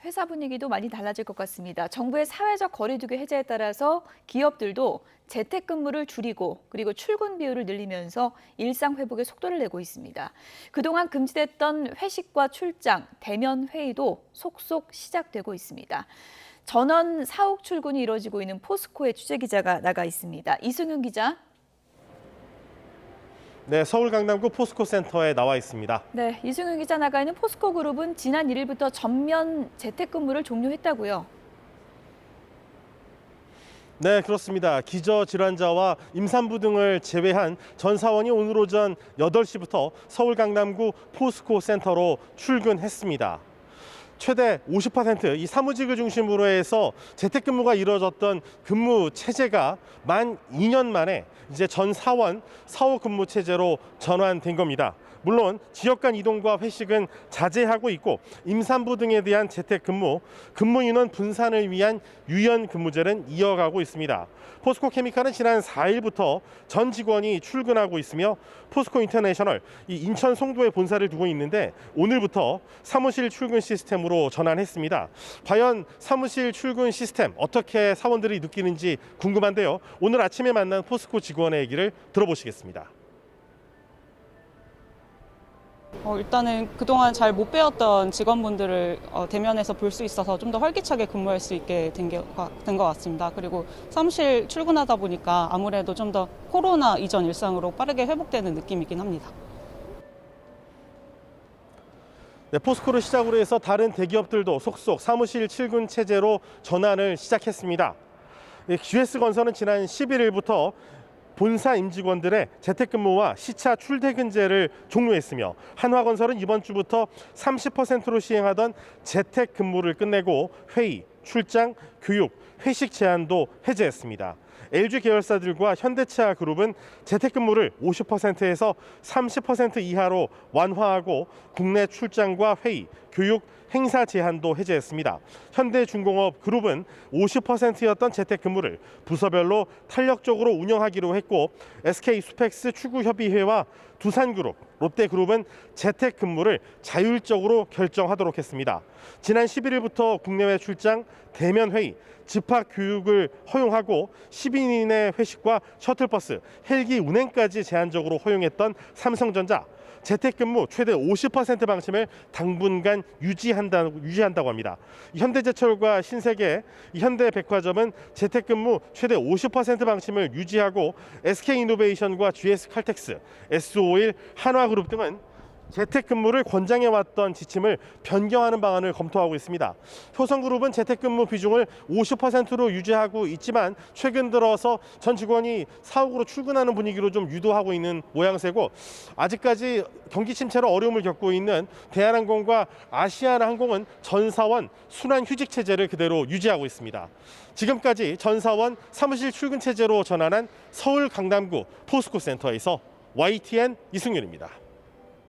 회사 분위기도 많이 달라질 것 같습니다. 정부의 사회적 거리두기 해제에 따라서 기업들도 재택근무를 줄이고 그리고 출근 비율을 늘리면서 일상 회복에 속도를 내고 있습니다. 그동안 금지됐던 회식과 출장, 대면 회의도 속속 시작되고 있습니다. 전원 사옥 출근이 이뤄지고 있는 포스코의 취재기자가 나가 있습니다. 이승윤 기자. 네, 서울 강남구 포스코 센터에 나와 있습니다. 네, 이승윤 기자 나가 있는 포스코 그룹은 지난 1일부터 전면 재택근무를 종료했다고요. 네, 그렇습니다. 기저질환자와 임산부 등을 제외한 전 사원이 오늘 오전 8시부터 서울 강남구 포스코 센터로 출근했습니다. 최대 50% 이 사무직을 중심으로 해서 재택근무가 이루어졌던 근무 체제가 만 2년 만에 이제 전 사원 사옥 근무 체제로 전환된 겁니다. 물론 지역 간 이동과 회식은 자제하고 있고 임산부 등에 대한 재택근무, 근무 인원 분산을 위한 유연 근무제는 이어가고 있습니다. 포스코 케미칼은 지난 4일부터 전 직원이 출근하고 있으며 포스코 인터내셔널 이 인천 송도에 본사를 두고 있는데 오늘부터 사무실 출근 시스템으로 전환했습니다. 과연 사무실 출근 시스템 어떻게 사원들이 느끼는지 궁금한데요. 오늘 아침에 만난 포스코 직원의 얘기를 들어보시겠습니다. 일단은 그동안 잘 못 배웠던 직원분들을 대면에서 볼 수 있어서 좀 더 활기차게 근무할 수 있게 된 것 같습니다. 그리고 사무실 출근하다 보니까 아무래도 좀 더 코로나 이전 일상으로 빠르게 회복되는 느낌이긴 합니다. 네, 포스코를 시작으로 해서 다른 대기업들도 속속 사무실 출근 체제로 전환을 시작했습니다. GS건설은 지난 11일부터 본사 임직원들의 재택근무와 시차 출퇴근제를 종료했으며 한화건설은 이번 주부터 30%로 시행하던 재택근무를 끝내고 회의, 출장, 교육, 회식 제한도 해제했습니다. LG 계열사들과 현대차 그룹은 재택근무를 50%에서 30% 이하로 완화하고 국내 출장과 회의, 교육, 행사 제한도 해제했습니다. 현대중공업 그룹은 50%였던 재택근무를 부서별로 탄력적으로 운영하기로 했고 SK수펙스 추구협의회와 두산그룹, 롯데그룹은 재택근무를 자율적으로 결정하도록 했습니다. 지난 11일부터 국내외 출장, 대면 회의, 집합교육을 허용하고 10인 이내 회식과 셔틀버스, 헬기 운행까지 제한적으로 허용했던 삼성전자, 재택근무 최대 50% 방침을 당분간 유지한다고 합니다. 현대제철과 신세계, 현대백화점은 재택근무 최대 50% 방침을 유지하고 SK이노베이션과 GS칼텍스, S51, 한화그룹 등은 재택근무를 권장해왔던 지침을 변경하는 방안을 검토하고 있습니다. 효성그룹은 재택근무 비중을 50%로 유지하고 있지만 최근 들어서 전 직원이 사옥으로 출근하는 분위기로 좀 유도하고 있는 모양새고 아직까지 경기 침체로 어려움을 겪고 있는 대한항공과 아시아나항공은 전사원 순환휴직 체제를 그대로 유지하고 있습니다. 지금까지 전사원 사무실 출근 체제로 전환한 서울 강남구 포스코 센터에서 YTN 이승윤입니다.